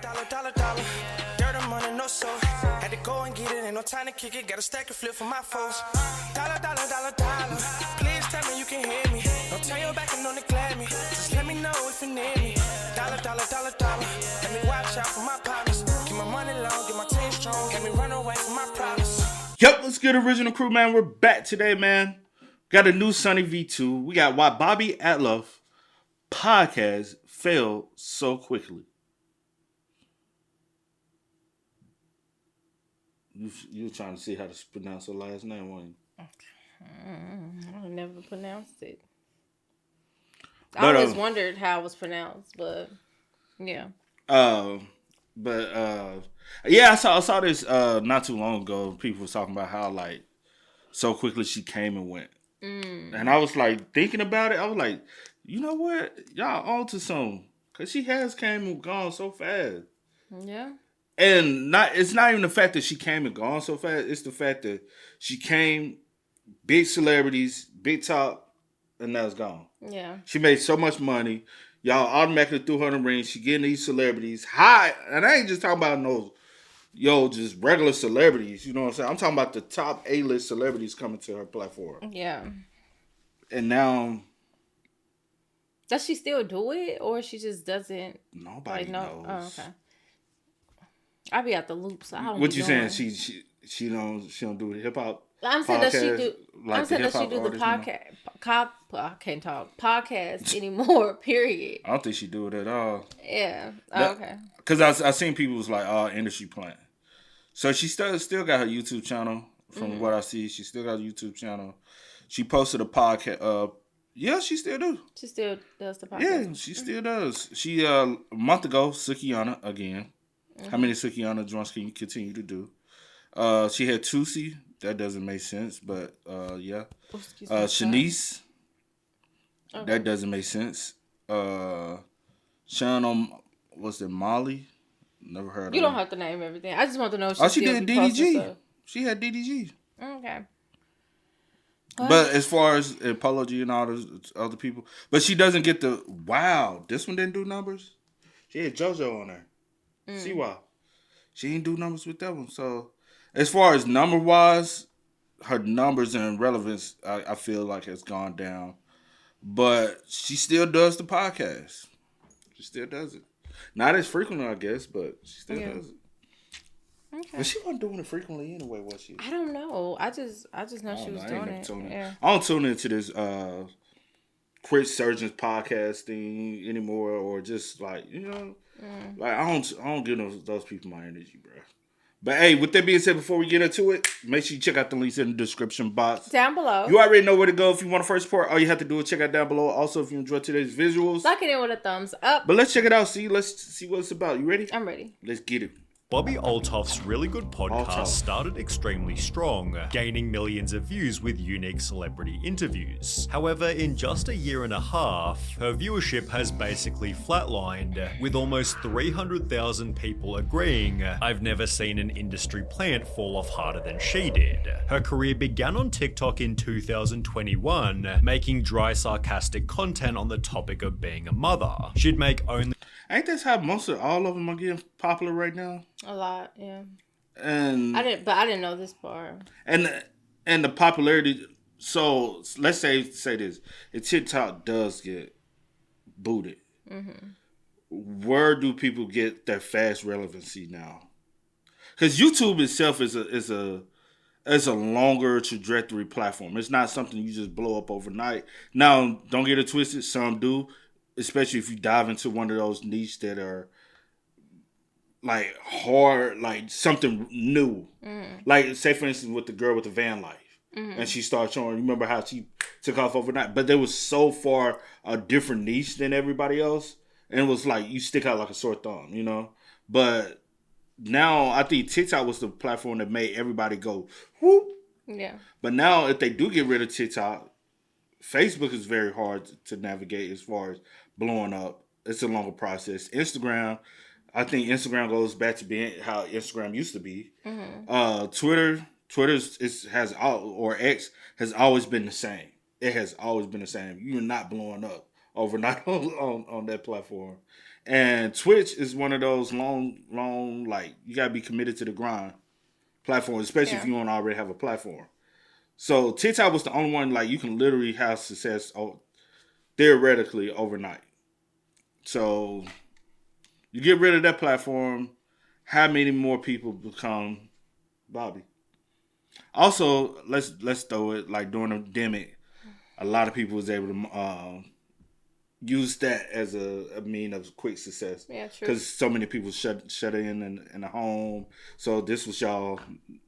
dollar. Dirt and money, no soul. Had to go and get it, ain't no time to kick it. Got a stack of flip for my foes. Dollar. Please tell me you can hear me. Don't turn your back and don't neglect me. Just let me know if you need me. Dollar. Let me watch out for my partners. Keep my money long, get my team strong. Let me run away from my problems. Yep, let's get original crew, man. We're back today, man. Got a new Sunny V2. We got Why Bobbi Althoff podcast failed so quickly. You were trying to see how to pronounce her last name, weren't you? I never pronounced it. I always wondered how it was pronounced, but yeah. Yeah, I saw this not too long ago. People were talking about how like so quickly she came and went. And I was like thinking about it. I was like, you know what? Y'all on to something. Cause she has came and gone so fast. Yeah. And it's not even the fact that she came and gone so fast. It's the fact that she came, big celebrities, big talk, and now it's gone. Yeah. She made so much money. Y'all automatically threw her in the ring. She getting these celebrities high. And I ain't just talking about just regular celebrities. You know what I'm saying? I'm talking about the top A-list celebrities coming to her platform. Yeah. And now... Does she still do it? Or she just doesn't... Nobody knows. Oh, okay. I be out the loop, so I don't. What you saying? She don't do hip hop. I'm saying that she do. Like I'm saying that she do the podcast. I can't talk podcast anymore. Period. I don't think she do it at all. Yeah. Okay. Because I seen people was like, industry plant. So she still got her YouTube channel. From what I see, she still got a YouTube channel. She posted a podcast. Yeah, she still do. She still does the podcast. Yeah, she still does. She a month ago, Sukiyana again. How many Sukiyana joints can you continue to do? She had Tusi. That doesn't make sense, but yeah. Shanice. Okay. That doesn't make sense. Shannon, what's it, Molly? Never heard of her. You don't have to name everything. I just want to know if she did DDG. She had DDG. Okay. But as far as Polo G and all those other people, but she doesn't get the wow. This one didn't do numbers. She had JoJo on there. See why? She ain't do numbers with that one. So, as far as number wise, her numbers and relevance, I feel like has gone down. But she still does the podcast. She still does it. Not as frequently, I guess, but she still does it. Okay. But she wasn't doing it frequently anyway, was she? I don't know. I just know she was doing it. Yeah. I don't tune into this Chris Surgeon's podcast thing anymore, or just like like I don't give those people my energy, bro. But hey, with that being said, before we get into it, make sure you check out the links in the description box down below. You already know where to go if you want to first support. All you have to do is check out down below. Also, if you enjoyed today's visuals, lock it in with a thumbs up. But let's check it out. Let's see what it's about. You ready? I'm ready. Let's get it. Bobbi Althoff's Really Good podcast started extremely strong, gaining millions of views with unique celebrity interviews. However, in just a year and a half, her viewership has basically flatlined, with almost 300,000 people agreeing, "I've never seen an industry plant fall off harder than she did." Her career began on TikTok in 2021, making dry, sarcastic content on the topic of being a mother. She'd make only... Ain't that how all of them are getting popular right now? A lot, yeah. And I didn't know this part. And the popularity. So let's say this: if TikTok does get booted, where do people get their fast relevancy now? Because YouTube itself is a longer trajectory platform. It's not something you just blow up overnight. Now, don't get it twisted. Some do. Especially if you dive into one of those niches that are like hard, like something new. Like, say for instance, with the girl with the van life, and she started showing. Remember how she took off overnight, but there was so far a different niche than everybody else, and it was like you stick out like a sore thumb, you know. But now I think TikTok was the platform that made everybody go whoop. Yeah. But now if they do get rid of TikTok, Facebook is very hard to navigate as far as blowing up. It's a longer process. Instagram, I think Instagram goes back to being how Instagram used to be. Twitter or X has always been the same. It has always been the same. You're not blowing up overnight on that platform. And Twitch is one of those long, like, you got to be committed to the grind platforms, especially if you don't already have a platform. So TikTok was the only one, like, you can literally have success theoretically overnight. So you get rid of that platform, how many more people become Bobbi? Also, let's throw it, like, during the pandemic, a lot of people was able to use that as a mean of quick success. Yeah, true. Because so many people shut in the home. So this was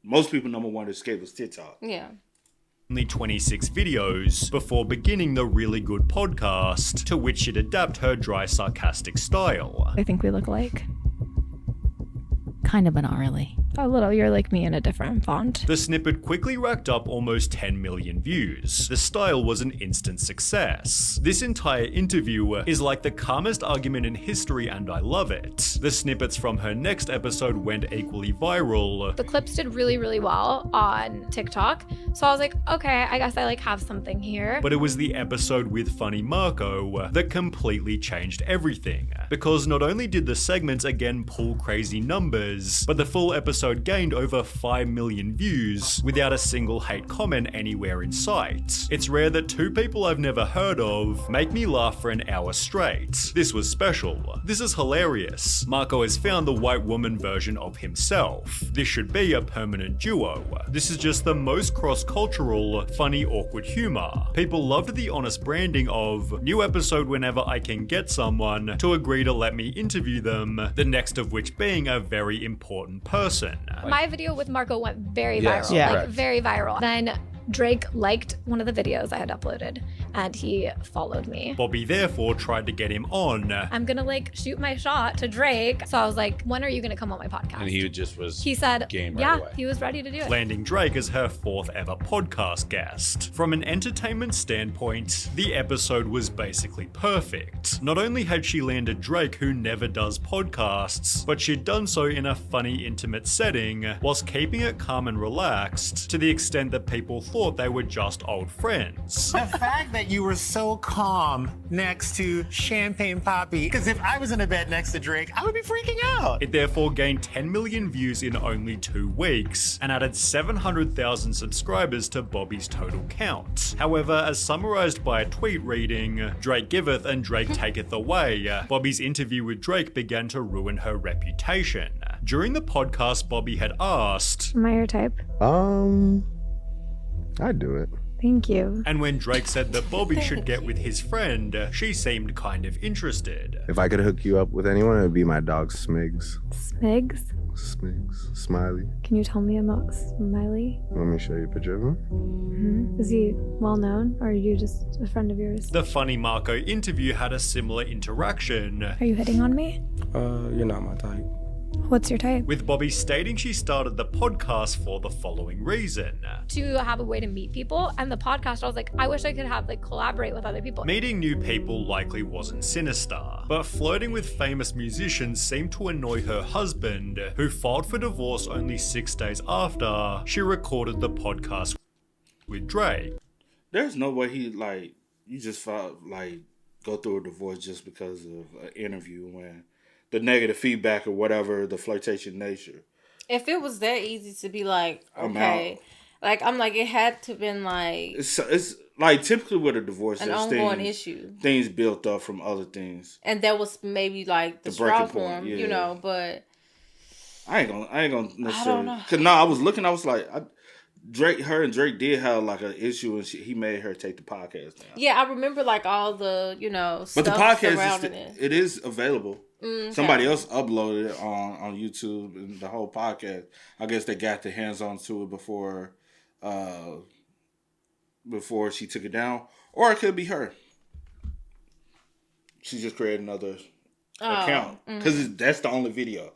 most people number one to escape was TikTok. Yeah. Only 26 videos before beginning the Really Good podcast, to which she'd adapt her dry, sarcastic style. I think we look alike. Kind of, but not really. A little. You're like me in a different font. The snippet quickly racked up almost 10 million views. The style was an instant success. This entire interview is like the calmest argument in history, and I love it. The snippets from her next episode went equally viral. The clips did really, really well on TikTok. So I was like, okay, I guess I like have something here. But it was the episode with Funny Marco that completely changed everything. Because not only did the segments again pull crazy numbers, but the full episode gained over 5 million views without a single hate comment anywhere in sight. It's rare that two people I've never heard of make me laugh for an hour straight. This was special. This is hilarious. Marco has found the white woman version of himself. This should be a permanent duo. This is just the most cross-cultural, funny, awkward humor. People loved the honest branding of new episode whenever I can get someone to agree to let me interview them, the next of which being a very important person. My video with Marco went very viral. Yeah. Like, very viral. Then Drake liked one of the videos I had uploaded and he followed me. Bobbi therefore tried to get him on. I'm gonna like shoot my shot to Drake. So I was like, when are you gonna come on my podcast? And he said, game right yeah, away. he was ready to do it. Landing Drake as her 4th ever podcast guest. From an entertainment standpoint, the episode was basically perfect. Not only had she landed Drake, who never does podcasts, but she'd done so in a funny, intimate setting, whilst keeping it calm and relaxed, to the extent that people thought they were just old friends. The fact that you were so calm next to Champagne Poppy, because if I was in a bed next to Drake, I would be freaking out. It therefore gained 10 million views in only 2 weeks, and added 700,000 subscribers to Bobbi's total count. However, as summarized by a tweet reading, Drake giveth and Drake taketh away, Bobbi's interview with Drake began to ruin her reputation. During the podcast, Bobbi had asked, Am I your type? I'd do it. Thank you. and when Drake said that Bobbi should get with his friend, she seemed kind of interested. If I could hook you up with anyone, it would be my dog Smigs. Smigs? Smigs. Smiley. Can you tell me about Smiley? Let me show you a picture of him. Is he well known or are you just a friend of yours? The Funny Marco interview had a similar interaction, Are you hitting on me? You're not my type. What's your type? with Bobbi stating she started the podcast for the following reason. To have a way to meet people, and the podcast, I was like, I wish I could have collaborate with other people. Meeting new people likely wasn't sinister, but flirting with famous musicians seemed to annoy her husband, who filed for divorce only 6 days after she recorded the podcast with Drake. There's no way you just felt go through a divorce just because of an interview when the negative feedback or whatever, the flirtation nature. If it was that easy to be like, I'm okay, it had to been It's like typically with a divorce, an there's ongoing issue, things built up from other things. and that was maybe the straw breaking for point, him, yeah. But I ain't gonna necessarily. I don't know. Cause I was looking. I was like, her and Drake did have an issue, and he made her take the podcast down. yeah, I remember all the stuff But the podcast surrounding it. it is available. Okay. Somebody else uploaded it on YouTube, and the whole podcast. I guess they got their hands onto it before she took it down, or it could be her. She just created another account because that's the only video.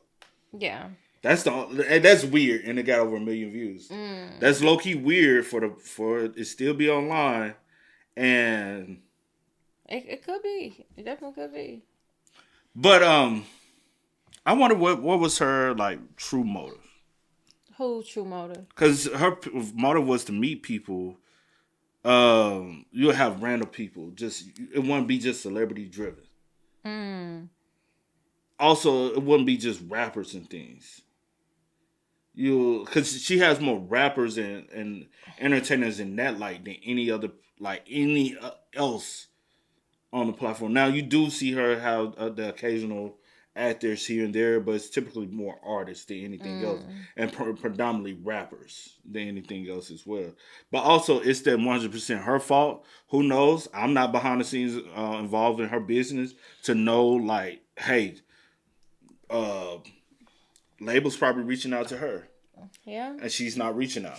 Yeah. And that's weird, and it got over 1 million views. That's low key weird for it still be online, and It could be. It definitely could be. But I wonder what was her true motive. Who true motive? Because her motive was to meet people. You'll have random people. It wouldn't be just celebrity driven. also it wouldn't be just rappers and things. Because she has more rappers and entertainers in that light than any else on the platform. Now you do see her have the occasional actors here and there, but it's typically more artists than anything else, and predominantly rappers than anything else as well. But also, it's that 100% her fault. Who knows? I'm not behind the scenes involved in her business to know, like, hey, label's probably reaching out to her. Yeah. And she's not reaching out.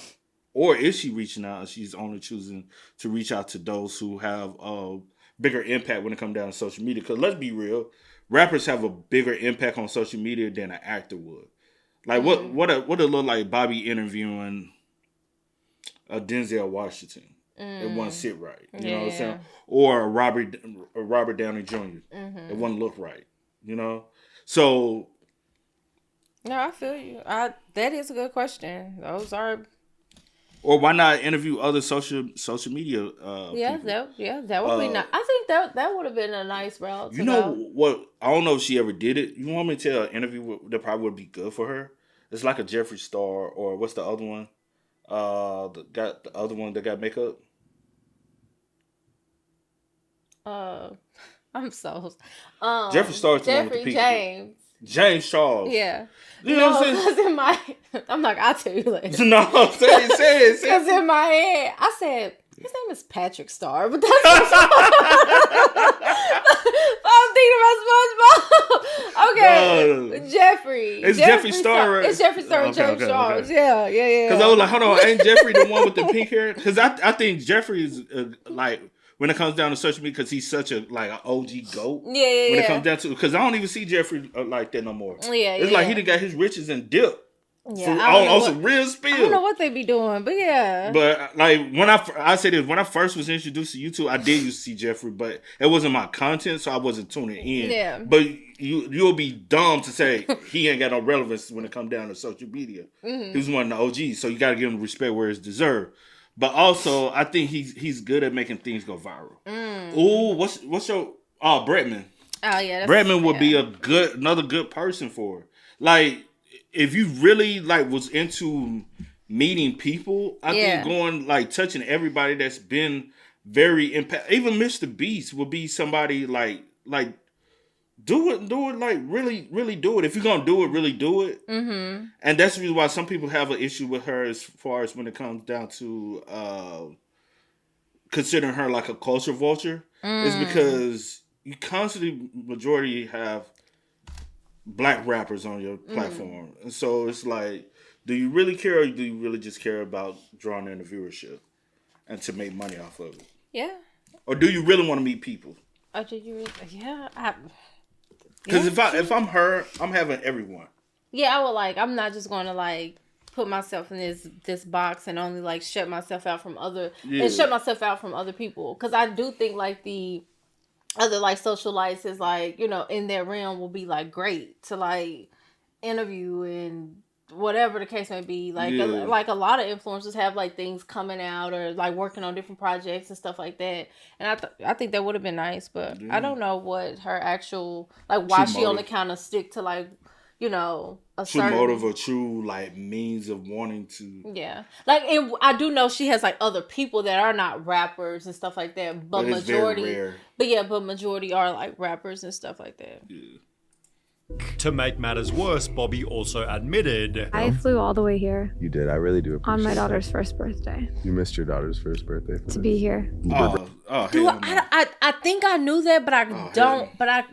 Or is she reaching out and she's only choosing to reach out to those who have a bigger impact when it comes down to social media? Because let's be real, rappers have a bigger impact on social media than an actor would. Like, what it look like Bobbi interviewing Denzel Washington? It wouldn't sit right. You know what I'm saying? Or Robert Downey Jr. It wouldn't look right. You know? So... No, I feel you. That is a good question. Those are... Or why not interview other social media people? That would be nice. I think that would have been a nice route. You know what? I don't know if she ever did it. You want me to tell an interview that probably would be good for her? It's like a Jeffree Star, or what's the other one? The other one that got makeup. I'm so... Jeffree Star's the one with the pink. James Charles. Yeah. You know what I'm saying? Because in my... I'm like, I'll tell you later. No, say it. Because in my head, I said, his name is Patrick Star, but that's... I'm thinking about SpongeBob. Okay. Jeffrey. It's Jeffree Star, right? It's Jeffree Star and James Charles. Okay. Yeah. Because I was like, hold on, ain't Jeffrey the one with the pink hair? Because I think Jeffrey is like... When it comes down to social media, because he's such an OG GOAT. When it comes down to, because I don't even see Jeffrey like that no more. It's like he done got his riches and dip. On some real spill. I don't know what they be doing, but yeah. But like when I say this, when I first was introduced to YouTube, I did used to see Jeffrey, but it wasn't my content, so I wasn't tuning in. Yeah. But you'll be dumb to say he ain't got no relevance when it comes down to social media. He was one of the OGs, so you got to give him respect where it's deserved. But also, I think he's good at making things go viral. Ooh, what's your Bretman? Oh yeah, Bretman would be another good person for her. Like, if you really was into meeting people, I think going touching everybody that's been very impact. Even Mr. Beast would be somebody like do it, really do it. If you're gonna do it, really do it. Mm-hmm. And that's the reason why some people have an issue with her as far as when it comes down to considering her like a culture vulture. Is because you constantly majority have black rappers on your platform, and so it's like, do you really care, or do you really just care about drawing in the viewership and to make money off of it? Yeah. Or do you really want to meet people? Oh, do you really? Yeah. Because if I'm her, I'm having everyone. Yeah, I would I'm not just going to put myself in this box and only shut myself out from other people. Because I do think the other socialites is in their realm will be great to interview and whatever the case may be. A lot of influencers have things coming out or working on different projects and stuff like that. And I think that would have been nice, but I don't know what her actual why she only kind of stick to a true motive or true means of wanting to. Yeah, and I do know she has other people that are not rappers and stuff like that, but majority, very rare. But majority are rappers and stuff like that. Yeah. To make matters worse, Bobbi also admitted, I flew all the way here. You did. I really do appreciate on my daughter's that. First birthday. You missed your daughter's first birthday. To be here. I think I knew that, but I don't. But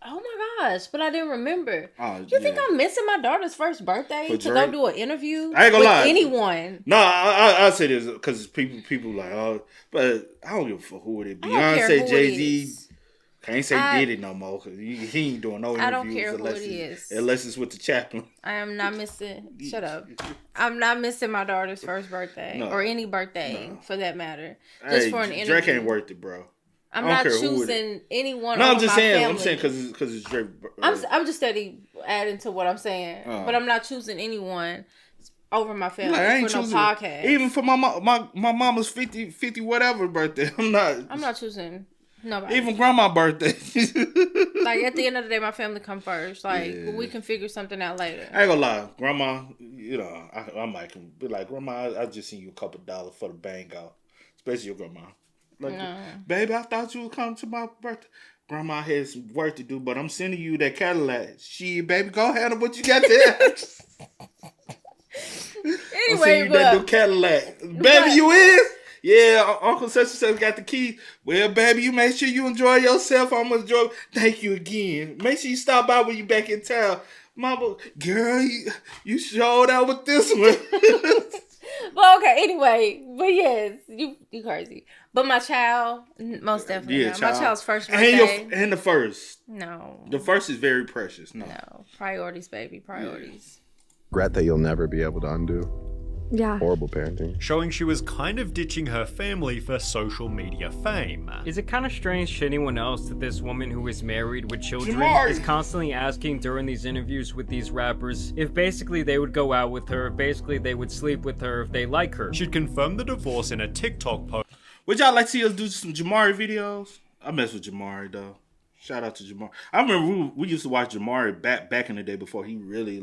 oh my gosh! But I didn't remember. You think I'm missing my daughter's first birthday to go do an interview I ain't gonna lie. anyone? No, I say this because people but I don't give a fuck who it is. Beyonce, Jay-Z. Can't say did it no more because he ain't doing no interviews. I don't care who it is. Unless it's with the chaplain. I am not missing. Shut up. I'm not missing my daughter's first birthday or any birthday for that matter. Just for an interview. Drake ain't worth it, bro. I'm not choosing anyone. No, I'm just saying. I'm saying because it's Drake. I'm just steady adding to what I'm saying, but I'm not choosing anyone over my family for no podcast. Even for my mama's 50 whatever birthday, I'm not choosing. Nobody. Even grandma's birthday. Like, at the end of the day, my family come first. Like, we can figure something out later. I ain't gonna lie, grandma, I might can be like, grandma, I just seen you a couple dollars for the bang out. Especially your grandma. Like, baby, I thought you would come to my birthday. Grandma has some work to do, but I'm sending you that Cadillac. Baby, go handle what you got there. Anyway, I'm sending you that new Cadillac. Baby, you is? Yeah, Uncle such and such got the key. Well, baby, you make sure you enjoy yourself. I'm gonna enjoy. Thank you again. Make sure you stop by when you back in town. Mama, girl, you showed out with this one. Well, okay, anyway. But yes, you crazy. But my child, most definitely. Yeah, my child's first birthday. And the first. No. The first is very precious. No. Priorities, baby. Priorities. Regret that you'll never be able to undo. Yeah. Horrible parenting. Showing she was kind of ditching her family for social media fame. Is it kind of strange to anyone else that this woman who is married with children Jamari is constantly asking during these interviews with these rappers if basically they would go out with her, if basically they would sleep with her, if they like her? She'd confirmed the divorce in a TikTok post. Would y'all like to see us do some Jamari videos? I mess with Jamari though. Shout out to Jamari. I remember we used to watch Jamari back in the day before he really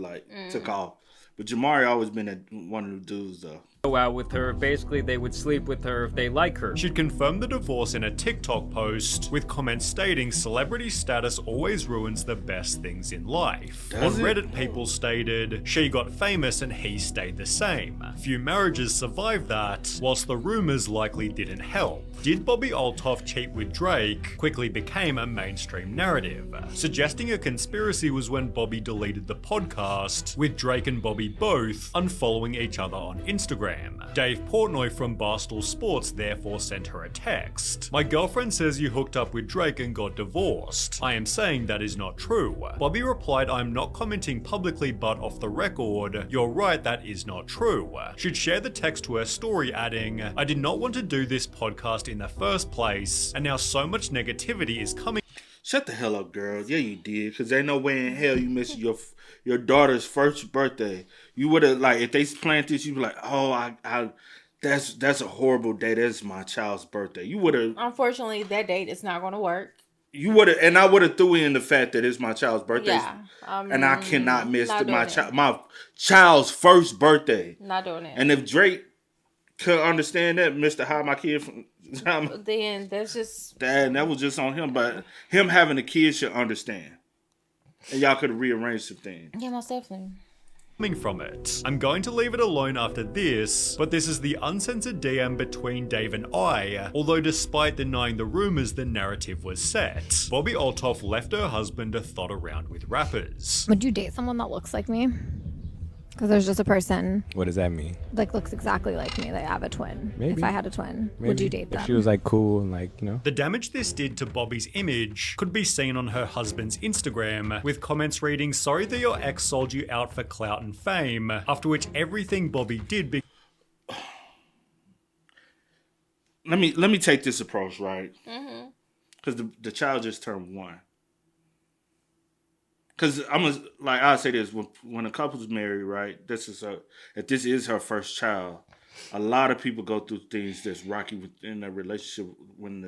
took off. But Jamari always been one of the dudes though. Go out with her, if basically they would sleep with her, if they like her. She'd confirmed the divorce in a TikTok post, with comments stating celebrity status always ruins the best things in life. On Reddit, people stated, she got famous and he stayed the same. Few marriages survived that, whilst the rumors likely didn't help. Did Bobbi Althoff cheat with Drake quickly became a mainstream narrative. Suggesting a conspiracy was when Bobbi deleted the podcast, with Drake and Bobbi both unfollowing each other on Instagram. Dave Portnoy from Barstool Sports therefore sent her a text. My girlfriend says you hooked up with Drake and got divorced. I am saying that is not true. Bobbi replied, I'm not commenting publicly but off the record. You're right, that is not true. She'd share the text to her story adding, I did not want to do this podcast in the first place, and now so much negativity is coming. Shut the hell up, girl. Yeah, you did. Because ain't no way in hell you missed your daughter's first birthday. You would have, if they planned this, you'd be like, oh, that's a horrible day. That's my child's birthday. You would have. Unfortunately, that date is not going to work. You would have, and I would have threw in the fact that it's my child's birthday. Yeah. And I cannot miss my child's first birthday. Not doing it. And if Drake could understand that, Mr. Hide My Kid from... Then that's just... That was just on him. But him having a kid should understand. And y'all could have rearranged some things. Yeah, most definitely. From it. I'm going to leave it alone after this, but this is the uncensored DM between Dave and I, although despite denying the rumors, the narrative was set. Bobbi Althoff left her husband to thot around with rappers. Would you date someone that looks like me? Because there's just a person What does that mean? looks exactly like me. They have a twin. Maybe. If I had a twin, Maybe. would you date them? If she was cool and The damage this did to Bobbi's image could be seen on her husband's Instagram, with comments reading, sorry that your ex sold you out for clout and fame, after which everything Bobbi did Let me take this approach, right? Because the child just turned 1. Because I'll say this, when a couple's married, right, if this is her first child, a lot of people go through things that's rocky within their relationship during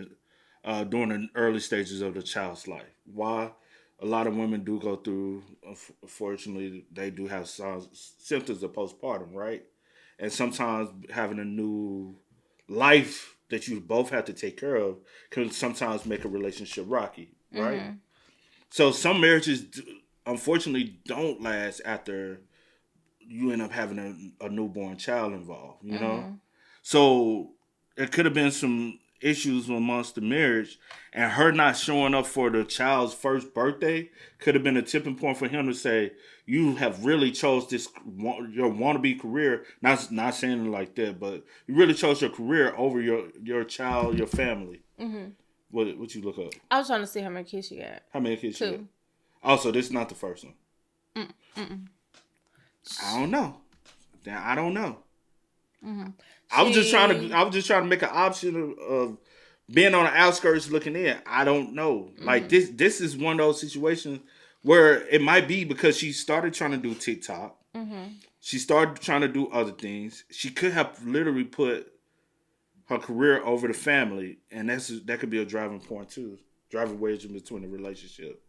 the early stages of the child's life. Why? A lot of women do go through, unfortunately, they do have symptoms of postpartum, right? And sometimes having a new life that you both have to take care of can sometimes make a relationship rocky, right? Mm-hmm. So some marriages, unfortunately, don't last after you end up having a newborn child involved, you know? So there could have been some issues amongst the marriage, and her not showing up for the child's first birthday could have been a tipping point for him to say, you have really chose your wannabe career, not saying it like that, but you really chose your career over your child, your family. Mm-hmm. What you look up? I was trying to see how many kids she got. How many kids 2. she got? Also, this is not the first one. I don't know. I don't know. Mm-hmm. I was just trying to make an option of being on the outskirts looking in. I don't know. Mm-hmm. This is one of those situations where it might be because she started trying to do TikTok. Mm-hmm. She started trying to do other things. She could have literally put her career over the family, and that could be a driving point too, driving wedge in between the relationship.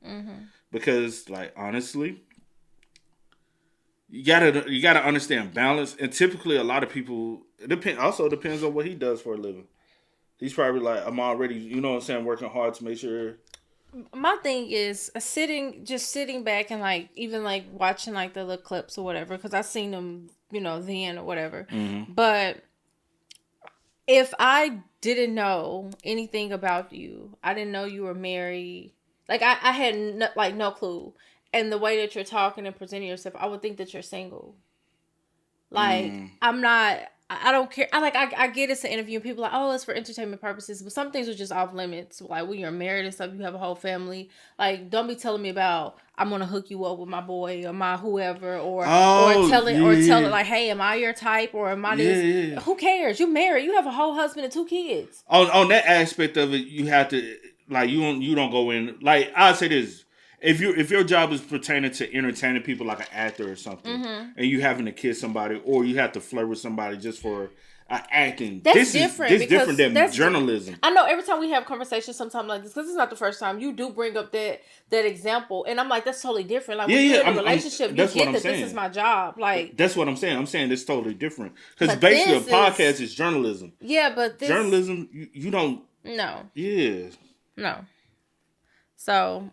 Because, like, honestly, you gotta understand balance, and typically a lot of people depends on what he does for a living. He's probably like, I'm already, you know what I'm saying, working hard to make sure. My thing is sitting back and like even like watching like the little clips or whatever, because I seen them, you know, then or whatever. But if I didn't know anything about you, I didn't know you were married. Like I had no clue. And the way that you're talking and presenting yourself, I would think that you're single. Like I'm not. I don't care. I get it's an interview and people are like, oh, it's for entertainment purposes. But some things are just off limits. Like when you're married and stuff, you have a whole family. Like, don't be telling me about, I'm going to hook you up with my boy or my whoever. Or tell it like, hey, am I your type? Or am I this? Yeah. Who cares? You married. You have a whole husband and 2 kids. On that aspect of it, you have to, like, you don't go in. Like, I'd say this. If your job is pertaining to entertaining people like an actor or something, and you having to kiss somebody or you have to flirt with somebody just for acting, this is different than journalism. I know every time we have conversations sometimes like this, because it's not the first time, you do bring up that example, and I'm like, that's totally different. Like when you're in a relationship, you get that this is my job. Like that's what I'm saying. I'm saying it's totally different because basically a podcast is journalism. Yeah, but journalism, you don't. No. Yeah. No. So.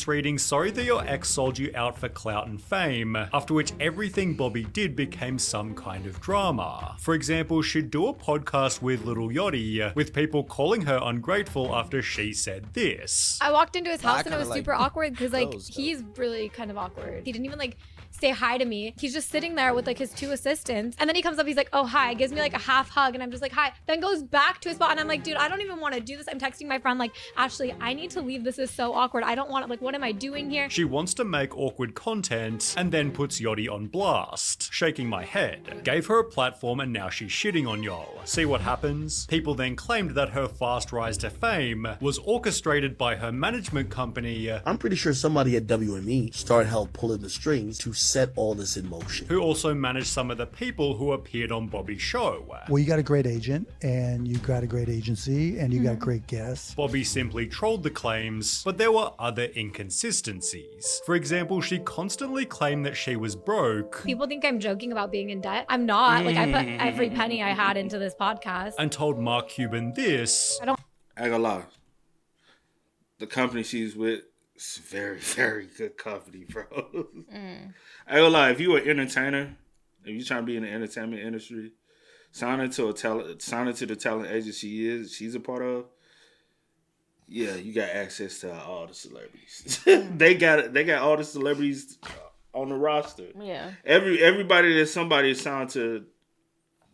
Reading sorry that your ex sold you out for clout and fame, after which everything Bobbi did became some kind of drama. For example, she'd do a podcast with Little Yachty, with people calling her ungrateful after she said this. I walked into his house and it was super awkward because like he's really kind of awkward. He didn't even like say hi to me. He's just sitting there with like his 2 assistants, and then he comes up, he's like, oh hi, gives me like a half hug, and I'm just like, hi, then goes back to his spot, and I'm like, dude, I don't even want to do this. I'm texting my friend like, Ashley, I need to leave, this is so awkward, I don't want to, like, what am I doing here? She wants to make awkward content and then puts Yachty on blast. Shaking my head. Gave her a platform and now she's shitting on y'all. See what happens? People then claimed that her fast rise to fame was orchestrated by her management company. I'm pretty sure somebody at WME started help pulling the strings to set all this in motion. Who also managed some of the people who appeared on Bobbi's show. Well, you got a great agent, and you got a great agency, and you got great guests. Bobbi simply trolled the claims, but there were other inconsistencies. For example, she constantly claimed that she was broke. People think I'm joking about being in debt. I'm not. Like, I put every penny I had into this podcast. And told Mark Cuban this. I ain't gonna lie. The company she's with, it's very, very good company, bro. I ain't gonna lie, if you an entertainer, if you trying to be in the entertainment industry, signing to the talent agency she's a part of, yeah, you got access to all the celebrities. they got all the celebrities on the roster. Yeah. Everybody that's somebody is signed to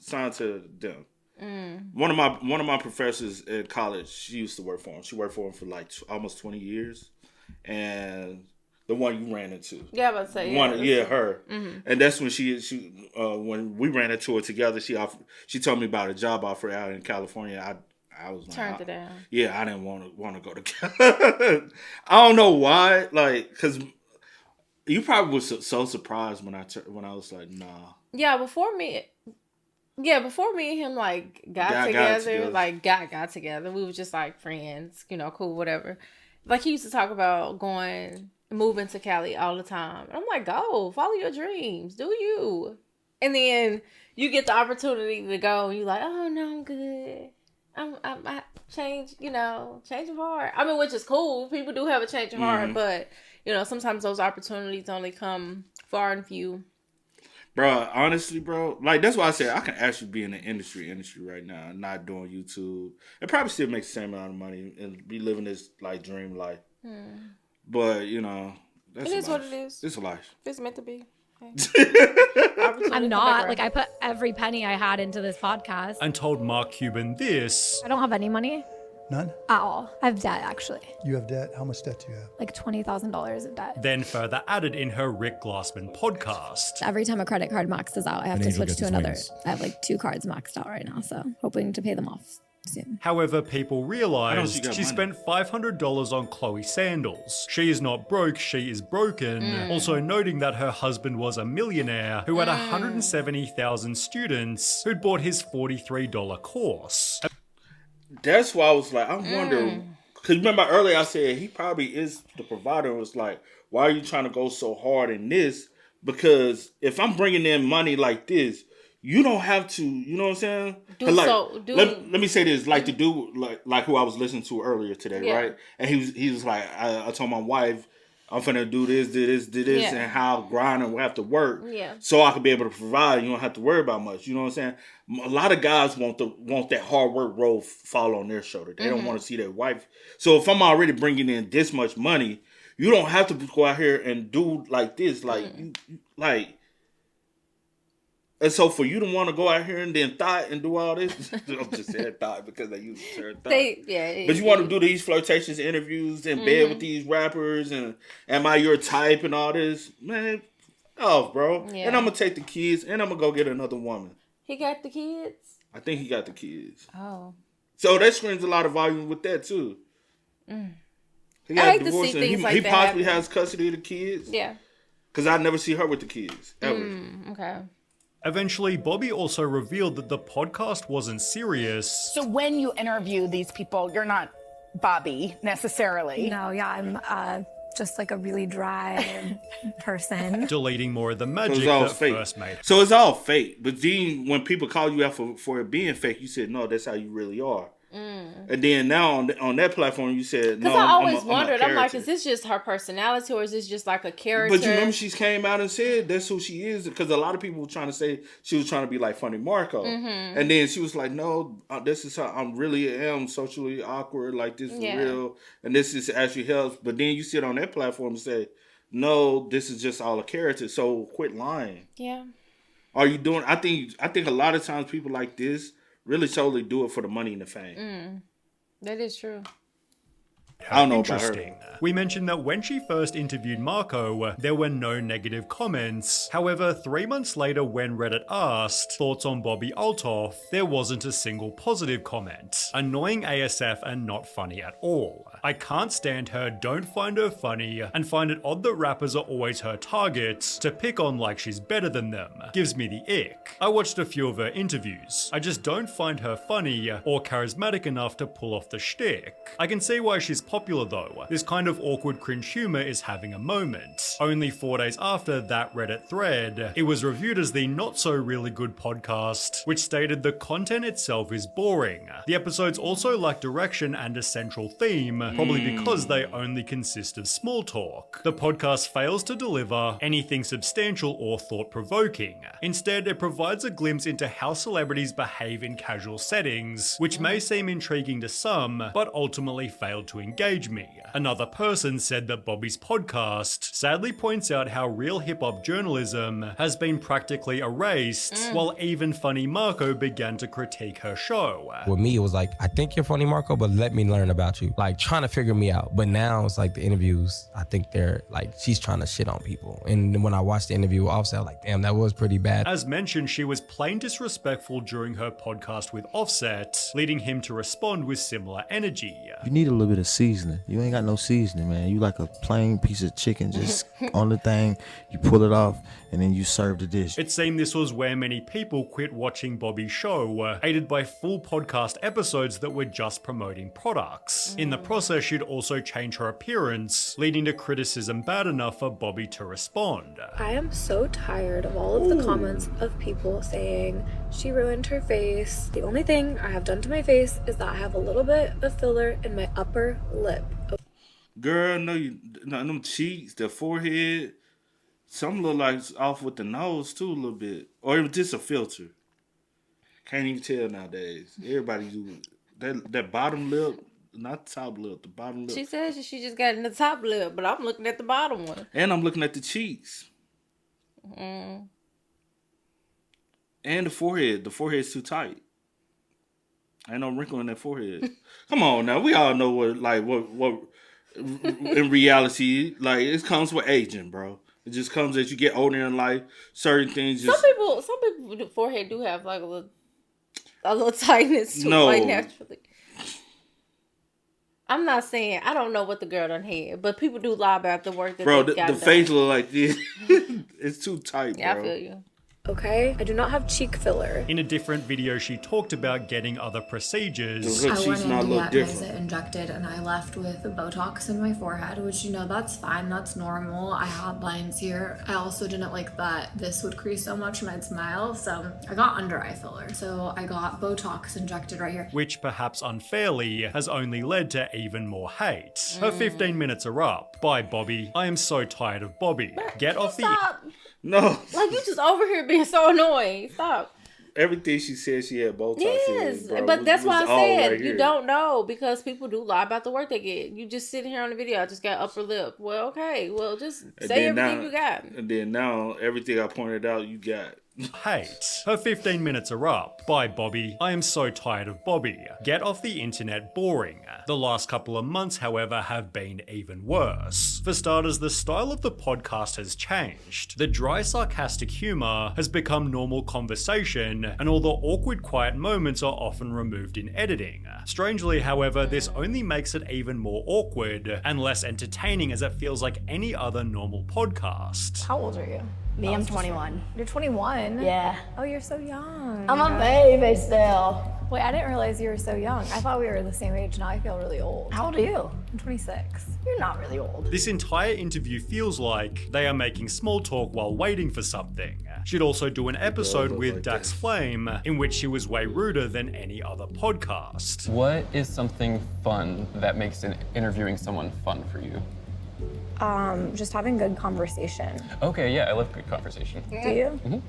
them. One of my professors at college, she used to work for him. She worked for him for like almost 20 years. And the one you ran into. Yeah, I was about to say. Her. Mm-hmm. And that's when she when we ran into her together, she told me about a job offer out in California. I was like, turned it down. Yeah, I didn't want to go to California. I don't know why, like, because you probably was so surprised when I was like, nah. Yeah, before me and him like got together, we were just like friends, you know, cool, whatever. Like, he used to talk about moving to Cali all the time. And I'm like, go, follow your dreams, do you? And then you get the opportunity to go, and you're like, oh no, I'm good. I change of heart. I mean, which is cool. People do have a change of heart, but you know, sometimes those opportunities only come far and few. Bro, honestly, bro, like, that's why I said I can actually be in the industry right now, not doing YouTube. It probably still makes the same amount of money and be living this, like, dream life. But, you know, that's it is what it is. It's a life. It's meant to be. I'm not. Like, I put every penny I had into this podcast. And told Mark Cuban this. I don't have any money. None? At all. I have debt, actually. You have debt? How much debt do you have? Like $20,000 of debt. Then further added in her Rick Glassman podcast. Every time a credit card maxes out, I have to switch to another. I have like 2 cards maxed out right now, so hoping to pay them off soon. However, people realized got she money. spent $500 on Chloe sandals. She is not broke, she is broken. Also noting that her husband was a millionaire who had 170,000 students who'd bought his $43 course. That's why I was like, I wonder, because remember earlier I said he probably is the provider. It was like, why are you trying to go so hard in this? Because if I'm bringing in money like this, you don't have to, you know what I'm saying? Let me say this, like the dude, like who I was listening to earlier today, right? And he was like, I told my wife, I'm finna do this, and how grind and we have to work, so I can be able to provide. You don't have to worry about much. You know what I'm saying? A lot of guys want that hard work role fall on their shoulder. They don't want to see their wife. So if I'm already bringing in this much money, you don't have to go out here and do like this, like. And so for you to want to go out here and then thought and do all this, I'm just saying thought because they use the term thought. But you want to do these flirtatious interviews in bed with these rappers and am I your type and all this? Man, off, bro. Yeah. And I'm going to take the kids and I'm going to go get another woman. He got the kids? I think he got the kids. Oh. So that screams a lot of volume with that too. He got I hate divorced to see things like he that possibly happen. has custody of the kids. Yeah. Because I never see her with the kids, ever. Okay. Eventually, Bobbi also revealed that the podcast wasn't serious. So when you interview these people, you're not Bobbi necessarily. No, yeah, I'm just like a really dry person. Deleting more of the magic So that fake. first made. So it's all fake. But then when people call you out for it being fake, you said, no, that's how you really are. And then now on that platform, you said, no, Because I always I'm wondered, a I'm like, character. is this just her personality or is this just like a character? But you remember she came out and said that's who she is, because a lot of people were trying to say she was trying to be like Funny Marco. And then she was like, no, this is how I really am socially awkward, like this is real, and this is actually helps. But then you sit on that platform and say, no, this is just all a character, so quit lying. Yeah. Are you doing, I think a lot of times people like this really solely do it for the money and the fame. That is true. I don't know about her. Interesting. We mentioned that when she first interviewed Marco, there were no negative comments. However, 3 months later when Reddit asked thoughts on Bobbi Althoff, there wasn't a single positive comment. Annoying ASF and not funny at all. I can't stand her, don't find her funny, and find it odd that rappers are always her target, to pick on like she's better than them. Gives me the ick. I watched a few of her interviews. I just don't find her funny or charismatic enough to pull off the shtick. I can see why she's popular though. This kind of awkward cringe humor is having a moment. Only 4 days after that Reddit thread, it was reviewed as the not so really good podcast, which stated the content itself is boring. The episodes also lack direction and a central theme, probably because they only consist of small talk. The podcast fails to deliver anything substantial or thought-provoking. Instead, it provides a glimpse into how celebrities behave in casual settings, which may seem intriguing to some, but ultimately failed to engage me. Another person said that Bobbi's podcast sadly points out how real hip-hop journalism has been practically erased, while even Funny Marco began to critique her show. With me, it was like, I think you're funny, Marco, but let me learn about you. Like, trying to figure me out. But now it's like the interviews, I think they're like, she's trying to shit on people. And when I watched the interview with Offset, I was like, damn, that was pretty bad. As mentioned, she was plain disrespectful during her podcast with Offset, leading him to respond with similar energy. You need a little bit of seasoning. You ain't got no seasoning, man. You like a plain piece of chicken just on the thing, you pull it off, and then you serve the dish. It seemed this was where many people quit watching Bobbi's show, aided by full podcast episodes that were just promoting products. In the process, she'd also change her appearance, leading to criticism bad enough for Bobbi to respond. I am so tired of all of the comments of people saying she ruined her face. The only thing I have done to my face is that I have a little bit of filler in my upper lip. Girl, no, them cheeks, the forehead, some look like it's off with the nose too a little bit, or it was just a filter. Can't even tell nowadays. Everybody do that bottom lip, not the top lip, the bottom lip. She says she just got in the top lip, but I'm looking at the bottom one. And I'm looking at the cheeks. And the forehead. The forehead's too tight. Ain't no wrinkle in that forehead. Come on now, we all know what in reality, like, it comes with aging, bro. It just comes as you get older in life. Certain things just... Some people forehead do have like a little... a little tightness to No. it, like naturally. I'm not saying I don't know what the girl done had, but people do lie about the work that Bro, they got the done. face look like this. It's too tight, Yeah, bro. I feel you. Okay, I do not have cheek filler. In a different video, she talked about getting other procedures. I went in to get my zit injected and I left with Botox in my forehead, which, you know, that's fine, that's normal. I had lines here. I also didn't like that this would crease so much and I'd smile, so I got under eye filler. So I got Botox injected right here. Which perhaps unfairly has only led to even more hate. Her 15 minutes are up. Bye, Bobbi. I am so tired of Bobbi. Get off the... Stop. No. Like, you just over here being so annoying. Stop. Everything she said she had Botox Yes, in, bro, but that's why I all said right you here. don't know because people do lie about the work they get. You just sitting here on the video. I just got upper lip. Well, okay. Well, just And say then everything now- you got. And then now, everything I pointed out, you got. Hate. Her 15 minutes are up. Bye, Bobbi. I am so tired of Bobbi. Get off the internet boring. The last couple of months, however, have been even worse. For starters, the style of the podcast has changed. The dry, sarcastic humor has become normal conversation, and all the awkward, quiet moments are often removed in editing. Strangely, however, this only makes it even more awkward and less entertaining as it feels like any other normal podcast. How old are you? Me, I'm 21. You're 21? Yeah. Oh, you're so young. I'm a baby still. Wait, I didn't realize you were so young. I thought we were the same age. Now I feel really old. How old are you? I'm 26. You're not really old. This entire interview feels like they are making small talk while waiting for something. She'd also do an episode with Dax Flame in which she was way ruder than any other podcast. What is something fun that makes interviewing someone fun for you? Just having good conversation. Okay, yeah, I love good conversation. Do you? Mm-hmm.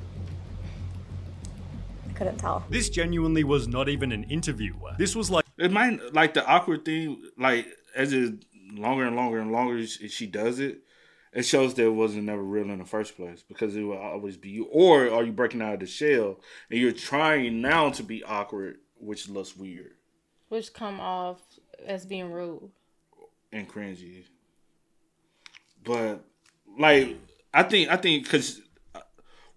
I couldn't tell. This genuinely was not even an interview. This was like... It might, like, the awkward thing, like, as it longer and longer and longer she does it, it shows that it wasn't never real in the first place because it will always be you. Or are you breaking out of the shell and you're trying now to be awkward, which looks weird. Which come off as being rude. And cringy. But, like, I think, because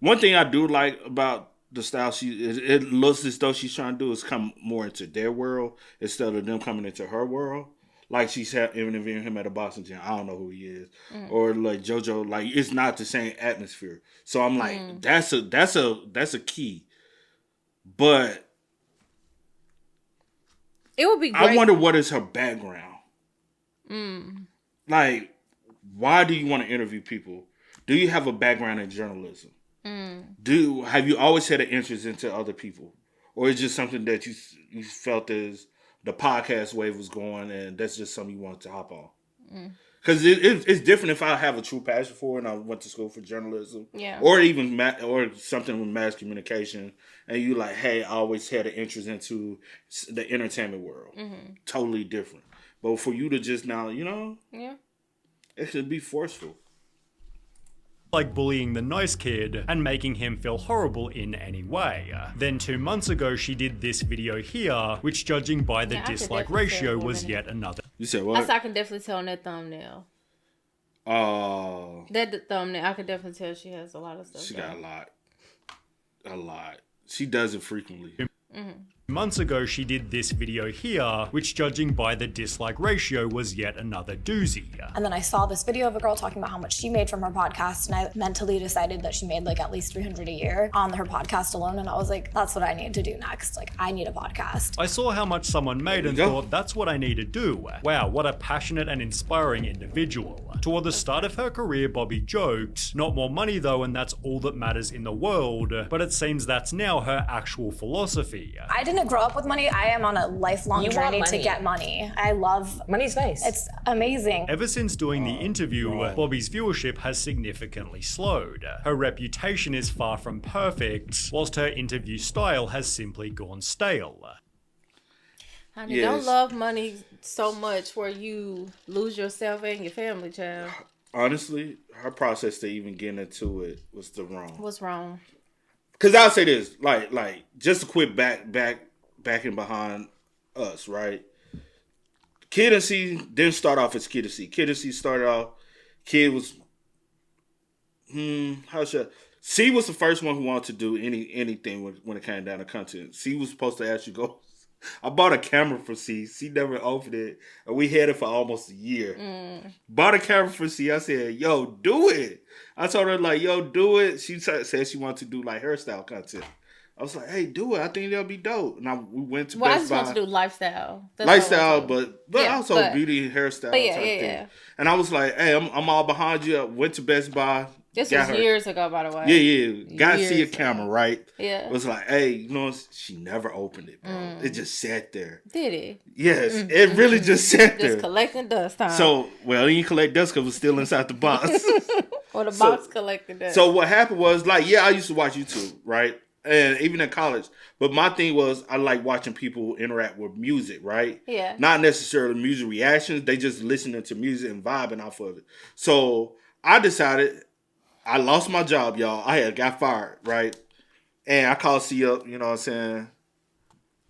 one thing I do like about the style it looks as though she's trying to do is come more into their world instead of them coming into her world. Like she's interviewing him at a boxing gym. I don't know who he is. Or like JoJo, like it's not the same atmosphere. So I'm like, that's a key. But it would be great. I wonder what is her background. Like, why do you want to interview people? Do you have a background in journalism? Have you always had an interest into other people? Or is it just something that you felt as the podcast wave was going and that's just something you wanted to hop on? Because it's different if I have a true passion for it and I went to school for journalism. Yeah. Or even or something with mass communication and you like, hey, I always had an interest into the entertainment world. Totally different. But for you to just now, Yeah. it should be forceful. Like bullying the nice kid and making him feel horrible in any way. Then 2 months ago, she did this video here, which judging by the dislike ratio was yet another. You said what? I can definitely tell on that thumbnail. That thumbnail, I can definitely tell she has a lot of stuff. She got a lot. She does it frequently. Months ago, she did this video here, which judging by the dislike ratio was yet another doozy. And then I saw this video of a girl talking about how much she made from her podcast, and I mentally decided that she made like at least $300 a year on her podcast alone, and I was like, that's what I need to do next. Like, I need a podcast. I saw how much someone made and thought, that's what I need to do. Wow, what a passionate and inspiring individual. Toward the start of her career, Bobbi joked, not more money though, and that's all that matters in the world, but it seems that's now her actual philosophy. I didn't grow up with money. I am on a lifelong journey to get money. I love money's nice. It's amazing. Ever since doing the interview, Bobbi's viewership has significantly slowed. Her reputation is far from perfect, whilst her interview style has simply gone stale. Honey, don't love money so much where you lose yourself and your family, child. Honestly, her process to even getting into it was the wrong. What's wrong? Because I'll say this, like just to quit backing behind us, right? Kid and C didn't start off as Kid and C. Kid and C started off, Kid was How should C was the first one who wanted to do anything when it came down to content. C was supposed to actually go. I bought a camera for C. C never opened it, and we had it for almost a year. Bought a camera for C. I said, "Yo, do it." I told her like, "Yo, do it." She said she wanted to do like hairstyle content. I was like, "Hey, do it. I think that'll be dope." And we went to Best Buy. I just want to do lifestyle. Lifestyle, but also beauty and hairstyle. But yeah. And I was like, "Hey, I'm all behind you." I went to Best Buy. This was years ago, by the way. Yeah. Got to see a camera, right? Yeah. It was like, hey, you know, she never opened it, bro. It just sat there. Did it? Yes, it really just sat there. Just collecting dust, huh? So, well, it didn't collect dust because it was still inside the box. Or the box collected dust. So what happened was, like, I used to watch YouTube, right? And even in college. But my thing was, I like watching people interact with music, right? Yeah. Not necessarily music reactions. They just listening to music and vibing off of it. So I decided... I lost my job, y'all. I had got fired, right? And I called C up, you know what I'm saying?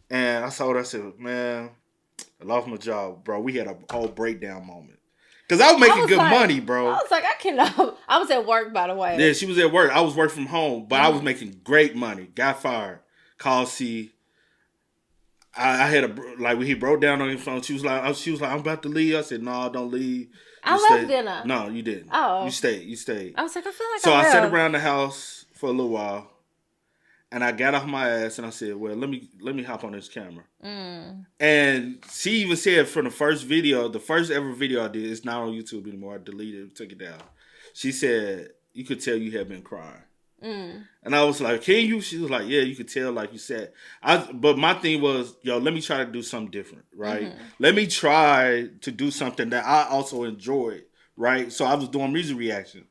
And I told her, I said, man, I lost my job, bro. We had a whole breakdown moment. Because I was making good money, bro. I was like, I cannot. I was at work, by the way. Yeah, she was at work. I was working from home, but I was making great money. Got fired. Called C. I had he broke down on his phone. She was like, I'm about to leave. I said, no, don't leave. I left dinner. No, you didn't. Oh. You stayed. I was like, I feel like so I left. sat around the house for a little while, and I got off my ass and I said, well, let me hop on this camera. And she even said from the first ever video I did, it's not on YouTube anymore. I deleted it, took it down. She said, you could tell you have been crying. And I was like, can you? She was like, yeah, you could tell, like you said. But my thing was, let me try to do something different, right? Let me try to do something that I also enjoyed, right? So I was doing music reaction.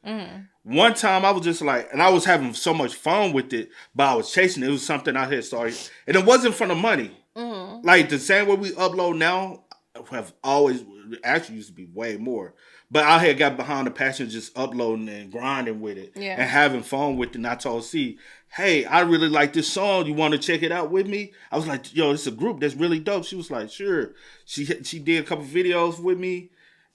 One time I was just like, and I was having so much fun with it, but I was chasing it. It was something I had started. And it wasn't for the money. Like the same way we upload now, have always, actually used to be way more. But I had got behind the passion just uploading and grinding with it and having fun with it. And I told C, hey, I really like this song. You want to check it out with me? I was like, yo, it's a group that's really dope. She was like, sure. She did a couple videos with me.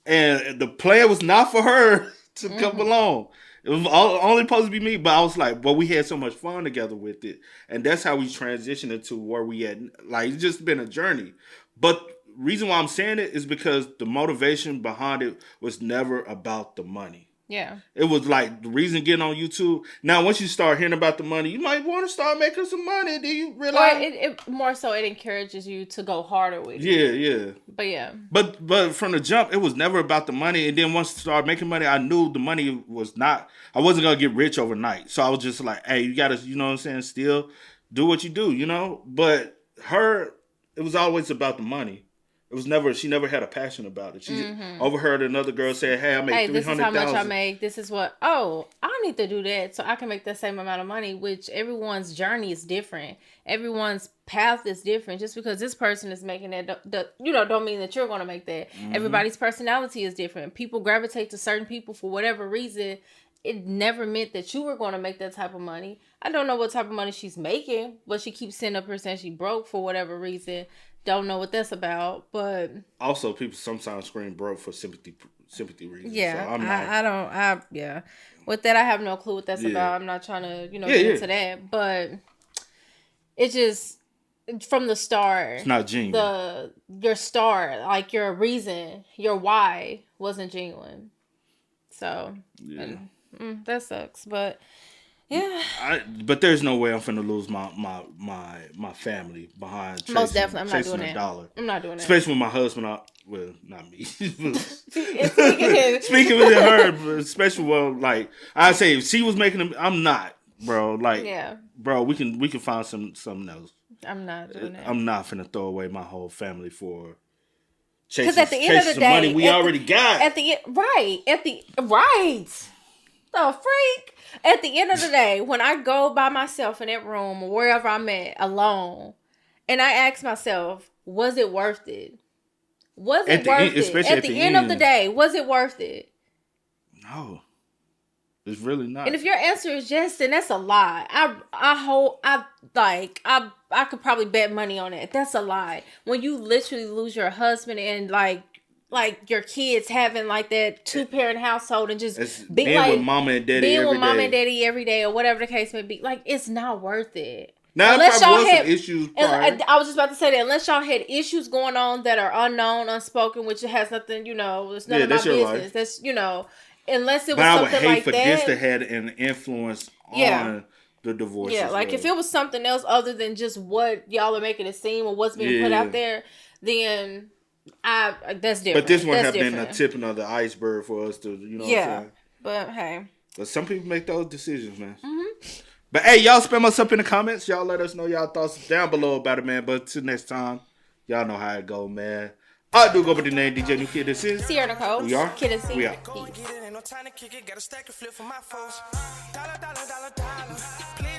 And the plan was not for her to come along. It was only supposed to be me. But I was like, well, we had so much fun together with it. And that's how we transitioned into where we had. Like, it's just been a journey. But reason why I'm saying it is because the motivation behind it was never about the money. Yeah. It was like the reason getting on YouTube. Now, once you start hearing about the money, you might want to start making some money. Do you realize? Or it more so it encourages you to go harder with it. Yeah. But yeah. But from the jump, it was never about the money. And then once I started making money, I knew the money was not, I wasn't going to get rich overnight. So I was just like, hey, you got to, you know what I'm saying, still do what you do, you know? But it was always about the money. It was never. She never had a passion about it. She overheard another girl say, "Hey, I make $300,000. This is how much I make. This is what. Oh, I need to do that so I can make the same amount of money." Which everyone's journey is different. Everyone's path is different. Just because this person is making that, don't mean that you're going to make that. Everybody's personality is different. People gravitate to certain people for whatever reason. It never meant that you were going to make that type of money. I don't know what type of money she's making, but she keeps sending up her saying she broke for whatever reason. Don't know what that's about, but also people sometimes scream broke for sympathy reasons. Yeah, so yeah. With that, I have no clue what that's about. I'm not trying to, get into that, but it's just from the start. It's not genuine. Your start, like your reason, your why wasn't genuine. So that sucks, but. Yeah, but there's no way I'm finna lose my family behind most definitely. I'm not doing that. $1. I'm not doing that. Especially with my husband. Well, not me. Speaking of of her, but especially I say if she was making them, I'm not, bro. Like, bro, we can find something else. I'm not doing that. I'm not finna throw away my whole family for. Because at the end of the day, money we already got. The freak. At the end of the day, when I go by myself in that room or wherever I'm at alone, and I ask myself, was it worth it? Was it worth it? At the end of the day, was it worth it? No. It's really not. And if your answer is yes, then that's a lie. I could probably bet money on it. That's a lie. When you literally lose your husband and like your kids having like that 2-parent household and just being like, with mama and daddy being every with mama day. and daddy every day or whatever the case may be. Like, it's not worth it. Now, unless there probably y'all was had some issues prior. I was just about to say that unless y'all had issues going on that are unknown, unspoken, which it has nothing, you know, it's none of my business. Life. That's, you know, unless it was but I would something hate like for that. this to have an influence on the divorce. Yeah, like if it was something else other than just what y'all are making it seem or what's being put out there, then that's different. But this one have different. been a tipping of the iceberg for us to, you know what I'm saying? But hey. But some people make those decisions, man. Mm-hmm. But hey, y'all spam us up in the comments. Y'all let us know y'all thoughts down below about it, man. But till next time, y'all know how it go, man. I do go by the name DJ New Kid. This is Sierra Nicole. We are. Kid and C. We are. Peace. Time to kick it, got a stack and flip for my foes. Dollar, dollar, dollar, dollar.